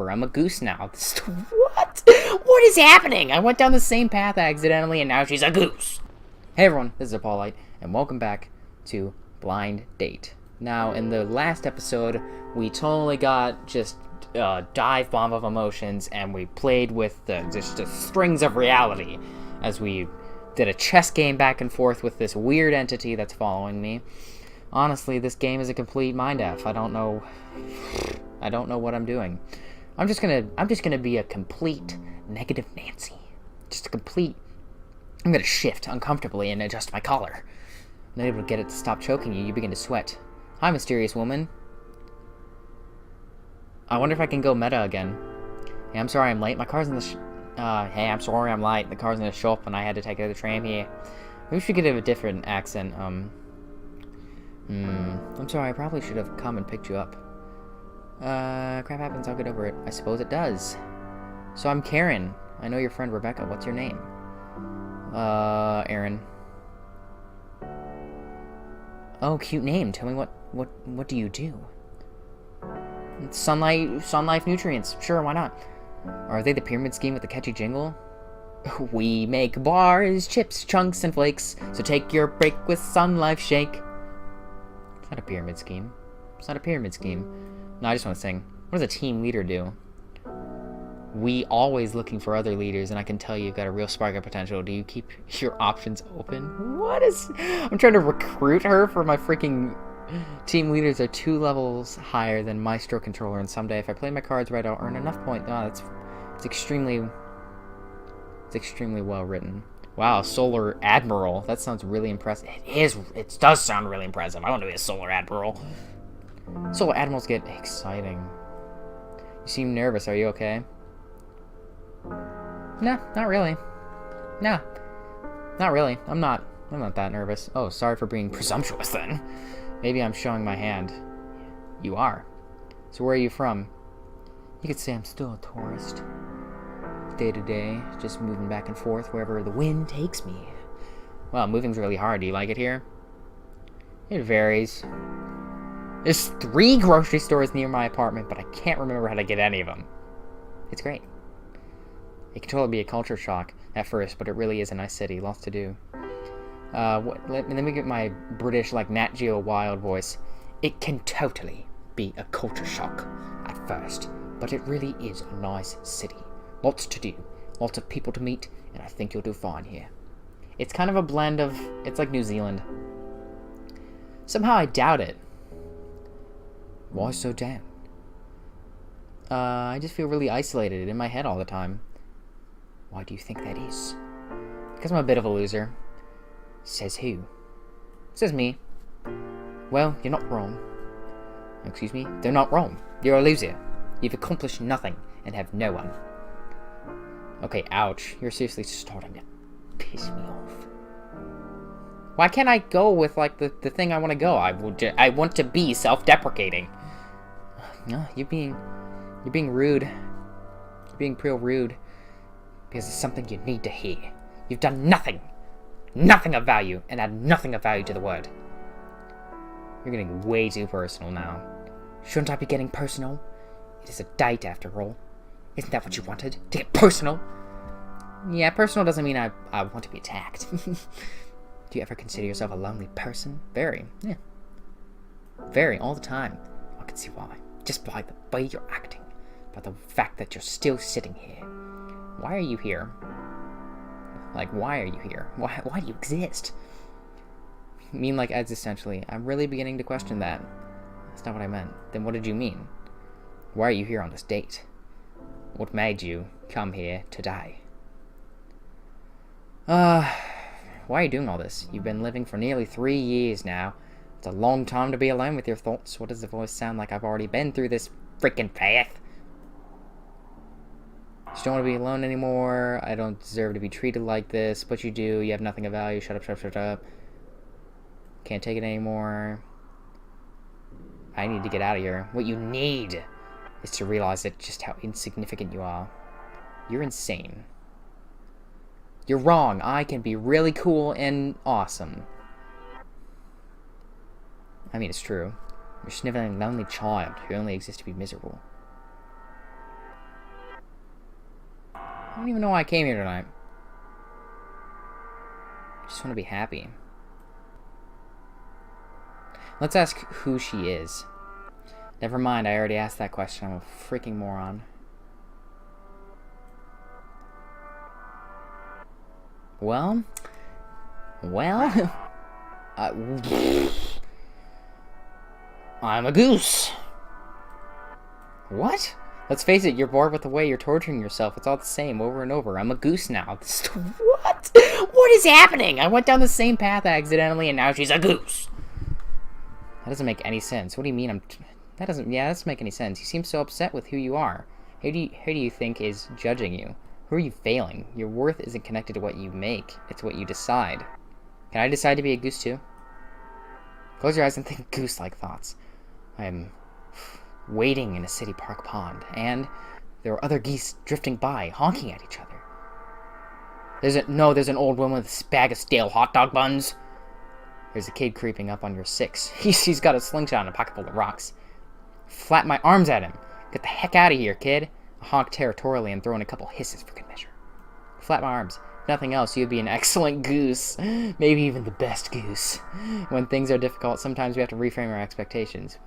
I'm a goose now. What? What is happening? I went down the same path accidentally, and now she's a goose. Hey everyone, this is Apollite, and welcome back to Blind Date. Now, in the last episode, we totally got just a dive bomb of emotions, and we played with just the strings of reality as we did a chess game back and forth with this weird entity that's following me. Honestly, this game is a complete mind F. I don't know what I'm doing. I'm just gonna be a complete negative Nancy. I'm gonna shift uncomfortably and adjust my collar. Not able to get it to stop choking you, you begin to sweat. Hi, mysterious woman. I wonder if I can go meta again. Hey, I'm sorry I'm late. My car's in the hey, I'm sorry I'm late. The car's in the shop and I had to take the tram here. Maybe we should get a different accent. I'm sorry, I probably should have come and picked you up. Crap happens, I'll get over it. I suppose it does. So I'm Karen. I know your friend Rebecca. What's your name? Aaron. Oh, cute name. Tell me what do you do? Sun Life Nutrients. Sure, why not? Are they the pyramid scheme with the catchy jingle? We make bars, chips, chunks, and flakes. So take your break with Sun Life Shake. It's not a pyramid scheme. It's not a pyramid scheme. No, I just want to sing. What does a team leader do? We always looking for other leaders, and I can tell you've got a real spark of potential. Do you keep your options open? I'm trying to recruit her for my freaking... Team leaders are 2 levels higher than Maestro Controller, and someday if I play my cards right, I'll earn enough points. Oh, it's extremely well written. Wow, Solar Admiral. That sounds really impressive. It does sound really impressive. I want to be a Solar Admiral. Solar Admirals get exciting. You seem nervous. Are you okay? Nah, not really. Nah, not really. I'm not that nervous. Oh, sorry for being presumptuous then. Maybe I'm showing my hand. You are. So where are you from? You could say I'm still a tourist. Day to day, just moving back and forth wherever the wind takes me. Well, moving's really hard. Do you like it here? It varies. There's 3 grocery stores near my apartment, but I can't remember how to get any of them. It's great. It can totally be a culture shock at first, but it really is a nice city. Lots to do. Let me get my British, like, Nat Geo Wild voice. It can totally be a culture shock at first, but it really is a nice city. Lots to do. Lots of people to meet, and I think you'll do fine here. It's kind of a blend of... It's like New Zealand. Somehow I doubt it. Why so down? I just feel really isolated in my head all the time. Why do you think that is? Because I'm a bit of a loser. Says who? Says me. Well, you're not wrong. Excuse me? They're not wrong. You're a loser. You've accomplished nothing and have no one. Okay, ouch. You're seriously starting to piss me off. Why can't I go with, like, the thing I want to go? I want to be self-deprecating. No, you're being rude. You're being real rude. Because it's something you need to hear. You've done nothing. Nothing of value, and add nothing of value to the word. You're getting way too personal now. Shouldn't I be getting personal? It is a date, after all. Isn't that what you wanted? To get personal? Yeah, personal doesn't mean I want to be attacked. Do you ever consider yourself a lonely person? Very, yeah. Very, all the time. I can see why. Just by the way you're acting. By the fact that you're still sitting here. Why are you here? Like, why are you here? Why do you exist? You mean, like, existentially? I'm really beginning to question that. That's not what I meant. Then what did you mean? Why are you here on this date? What made you come here today? Why are you doing all this? You've been living for nearly 3 years now. It's a long time to be alone with your thoughts. What does the voice sound like? I've already been through this freaking path. Just don't want to be alone anymore. I don't deserve to be treated like this. But you do. You have nothing of value. Shut up, shut up, shut up. Can't take it anymore. I need to get out of here. What you need is to realize that just how insignificant you are. You're insane. You're wrong. I can be really cool and awesome. I mean, it's true. You're a sniveling, lonely child who only exists to be miserable. I don't even know why I came here tonight. I just want to be happy. Let's ask who she is. Never mind, I already asked that question. I'm a freaking moron. Well, I'm a goose. What? Let's face it, you're bored with the way you're torturing yourself. It's all the same over and over. I'm a goose now. What? What is happening? I went down the same path accidentally and now she's a goose. That doesn't make any sense. What do you mean that doesn't make any sense. You seem so upset with who you are. Who do you think is judging you? Who are you failing? Your worth isn't connected to what you make. It's what you decide. Can I decide to be a goose too? Close your eyes and think goose-like thoughts. I am wading in a city park pond, and there are other geese drifting by, honking at each other. There's an old woman with a bag of stale hot dog buns. There's a kid creeping up on your 6. He's got a slingshot and a pocket full of rocks. Flap my arms at him. Get the heck out of here, kid. I honk territorially and throw in a couple hisses for good measure. Flap my arms. If nothing else, you'd be an excellent goose. Maybe even the best goose. When things are difficult, sometimes we have to reframe our expectations.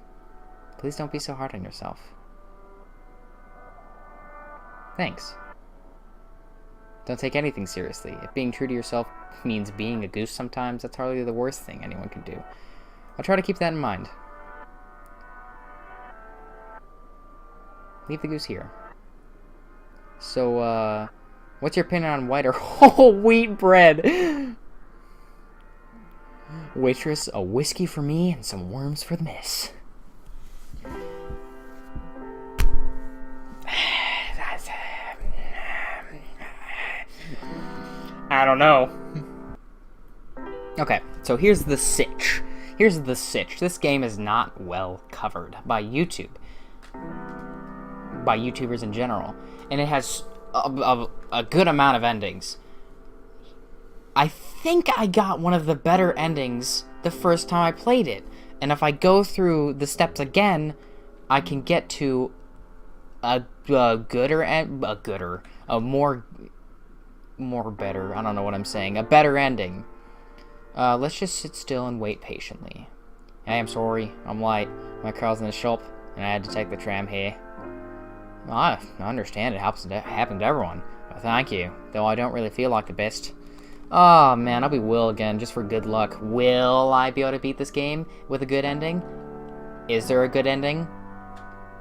Please don't be so hard on yourself. Thanks. Don't take anything seriously. If being true to yourself means being a goose sometimes, that's hardly the worst thing anyone can do. I'll try to keep that in mind. Leave the goose here. So, what's your opinion on white or whole wheat bread? Waitress, a whiskey for me and some worms for the miss. I don't know. Okay, so here's the sitch. This game is not well covered by YouTube. By YouTubers in general. And it has a good amount of endings. I think I got one of the better endings the first time I played it. And if I go through the steps again, I can get to a better, I don't know what I'm saying, a better ending. Let's just sit still and wait patiently. I am sorry, I'm late. My car's in the shop, and I had to take the tram here. Well, I understand it happens to everyone, but thank you, though I don't really feel like the best. Oh man, I'll be Will again, just for good luck. Will I be able to beat this game with a good ending? Is there a good ending?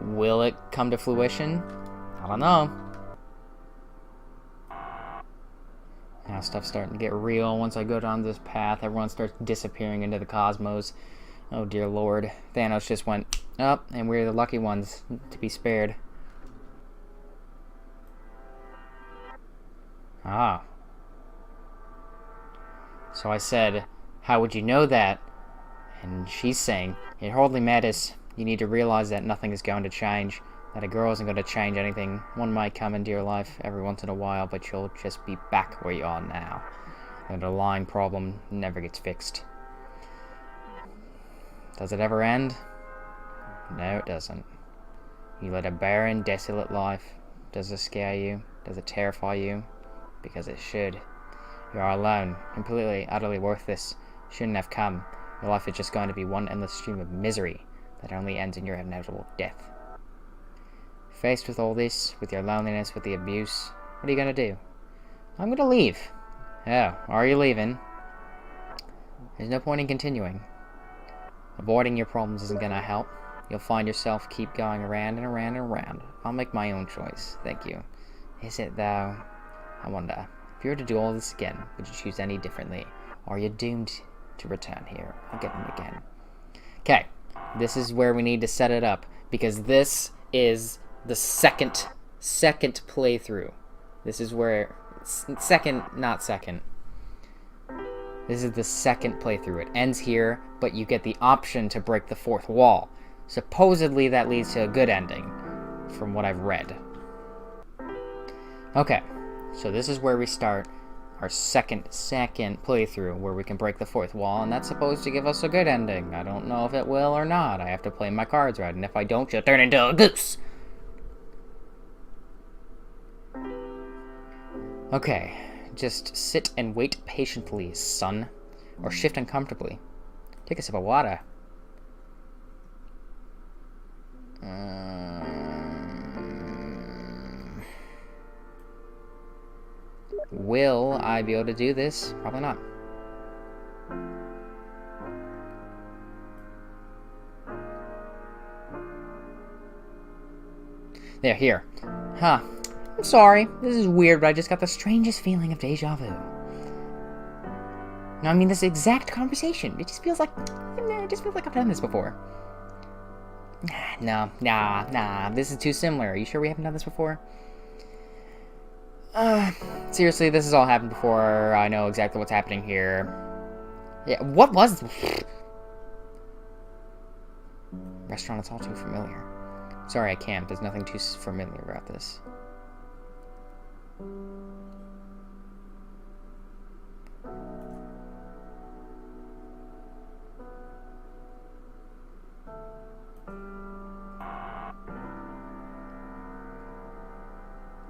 Will it come to fruition? I don't know. Now stuff's starting to get real. Once I go down this path, everyone starts disappearing into the cosmos. Oh dear lord. Thanos just went up, and we're the lucky ones to be spared. Ah. So I said, how would you know that? And she's saying, it hardly matters. You need to realize that nothing is going to change. That a girl isn't going to change anything. One might come into your life every once in a while, but you'll just be back where you are now. The underlying problem never gets fixed. Does it ever end? No, it doesn't. You led a barren, desolate life. Does it scare you? Does it terrify you? Because it should. You are alone, completely, utterly worthless. Shouldn't have come. Your life is just going to be one endless stream of misery that only ends in your inevitable death. Faced with all this, with your loneliness, with the abuse, what are you going to do? I'm going to leave. Oh, are you leaving? There's no point in continuing. Avoiding your problems isn't going to help. You'll find yourself keep going around and around and around. I'll make my own choice. Thank you. Is it, though? I wonder, if you were to do all this again, would you choose any differently? Or are you doomed to return here again? Okay, this is where we need to set it up, because this is the second playthrough. This is where not second. This is the second playthrough. It ends here, but you get the option to break the fourth wall. Supposedly that leads to a good ending, from what I've read. Okay, so this is where we start our second playthrough, where we can break the fourth wall, and that's supposed to give us a good ending. I don't know if it will or not. I have to play my cards right, and if I don't, you'll turn into a goose. Okay, just sit and wait patiently, son. Or shift uncomfortably. Take a sip of water. Will I be able to do this? Probably not. There, here. Huh. I'm sorry. This is weird, but I just got the strangest feeling of deja vu. No, I mean this exact conversation. It just feels like I've done this before. Nah. This is too similar. Are you sure we haven't done this before? Seriously, this has all happened before. I know exactly what's happening here. Yeah, what was... Restaurant, it's all too familiar. Sorry, I can't. There's nothing too familiar about this.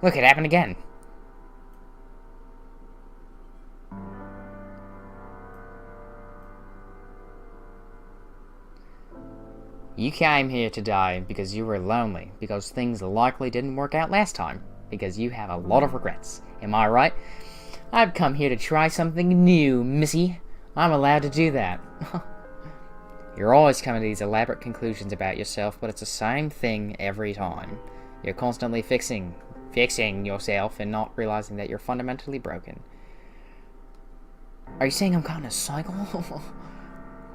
Look, it happened again. You came here to die because you were lonely, because things likely didn't work out last time, because you have a lot of regrets. Am I right? I've come here to try something new, missy. I'm allowed to do that. You're always coming to these elaborate conclusions about yourself, but it's the same thing every time. You're constantly fixing yourself and not realizing that you're fundamentally broken. Are you saying I'm caught in a cycle?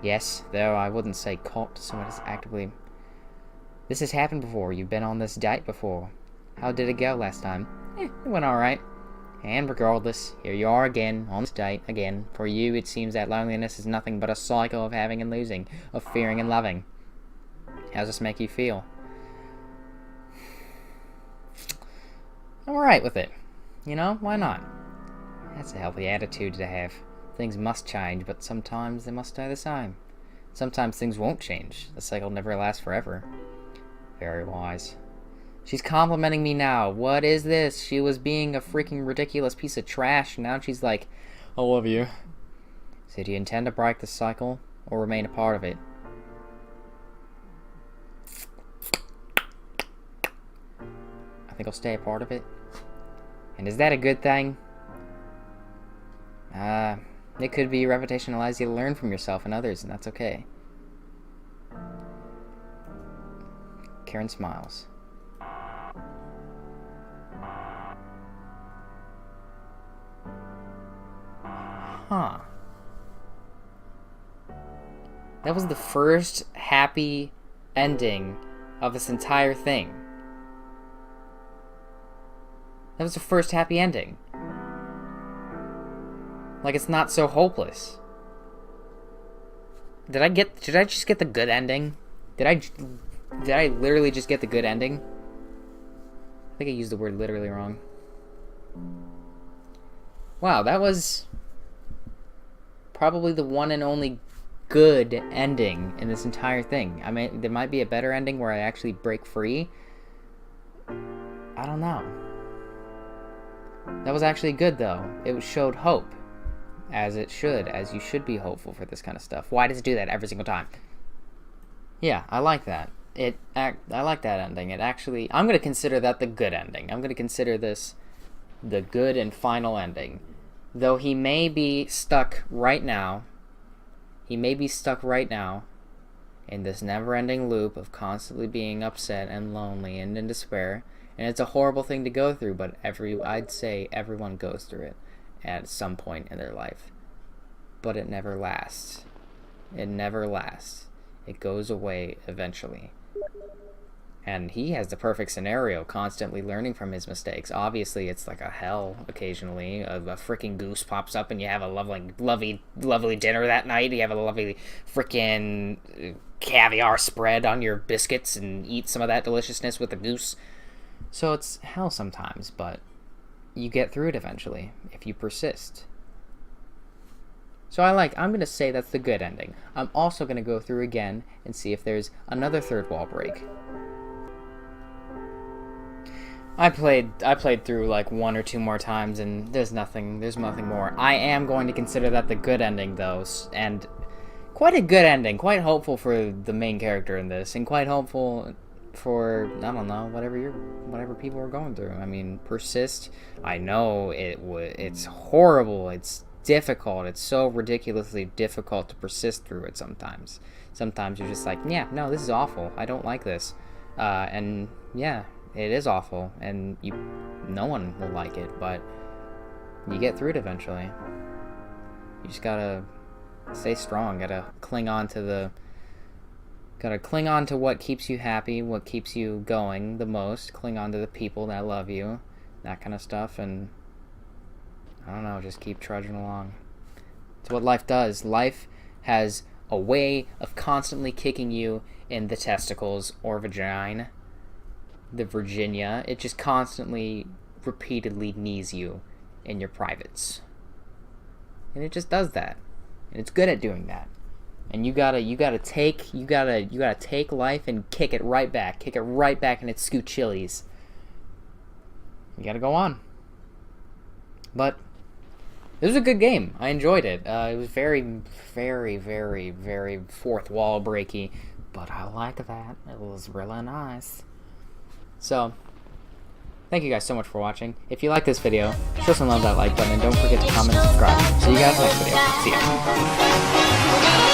Yes, though I wouldn't say caught. Someone is actively... This has happened before. You've been on this date before. How did it go last time? It went alright. And regardless, here you are again, on this date again. For you, it seems that loneliness is nothing but a cycle of having and losing, of fearing and loving. How does this make you feel? I'm alright with it. You know, why not? That's a healthy attitude to have. Things must change, but sometimes they must stay the same. Sometimes things won't change. The cycle never lasts forever. Very wise. She's complimenting me now. What is this? She was being a freaking ridiculous piece of trash, and now she's like, I love you. So do you intend to break the cycle, or remain a part of it? I think I'll stay a part of it. And is that a good thing? It could be a reputation that allows you to learn from yourself and others, and that's okay. Karen smiles. Huh. That was the first happy ending of this entire thing. That was the first happy ending. Like, it's not so hopeless. Did I just get the good ending? Did I literally just get the good ending? I think I used the word literally wrong. Wow, that was probably the one and only good ending in this entire thing. I mean, there might be a better ending where I actually break free. I don't know. That was actually good, though. It showed hope. As it should, as you should be hopeful for this kind of stuff. Why does it do that every single time? Yeah, I like that. I like that ending. It actually... I'm going to consider that the good ending. I'm going to consider this the good and final ending. Though he may be stuck right now. He may be stuck right now in this never-ending loop of constantly being upset and lonely and in despair. And it's a horrible thing to go through, but I'd say everyone goes through it at some point in their life. But it never lasts. It never lasts. It goes away eventually. And he has the perfect scenario, constantly learning from his mistakes. Obviously, it's like a hell occasionally. A freaking goose pops up and you have a lovely dinner that night. You have a lovely freaking caviar spread on your biscuits and eat some of that deliciousness with the goose. So it's hell sometimes, but you get through it eventually if you persist. So I'm going to say that's the good ending. I'm also going to go through again and see if there's another third wall break. I played through like 1 or 2 more times, and there's nothing more. I am going to consider that the good ending, though, and quite a good ending. Quite hopeful for the main character in this, and quite hopeful for, I don't know, whatever people are going through. I mean, persist. I know it's horrible. It's difficult. It's so ridiculously difficult to persist through it sometimes. Sometimes you're just like, yeah, no, this is awful. I don't like this. And yeah, it is awful, and no one will like it, but you get through it eventually. You just gotta stay strong. Gotta cling on to what keeps you happy, what keeps you going the most. Cling on to the people that love you, that kind of stuff, and I don't know, just keep trudging along. It's what life does. Life has a way of constantly kicking you in the testicles or vagina. The Virginia. It just constantly, repeatedly knees you in your privates. And it just does that. And it's good at doing that. And you gotta take life and kick it right back. Kick it right back in its scoot chilies. You gotta go on. But this was a good game. I enjoyed it. It was very, very, very, very fourth wall breaky, but I like that. It was really nice. So, thank you guys so much for watching. If you like this video, show some love that like button, and don't forget to comment and subscribe. See you guys next video. See ya.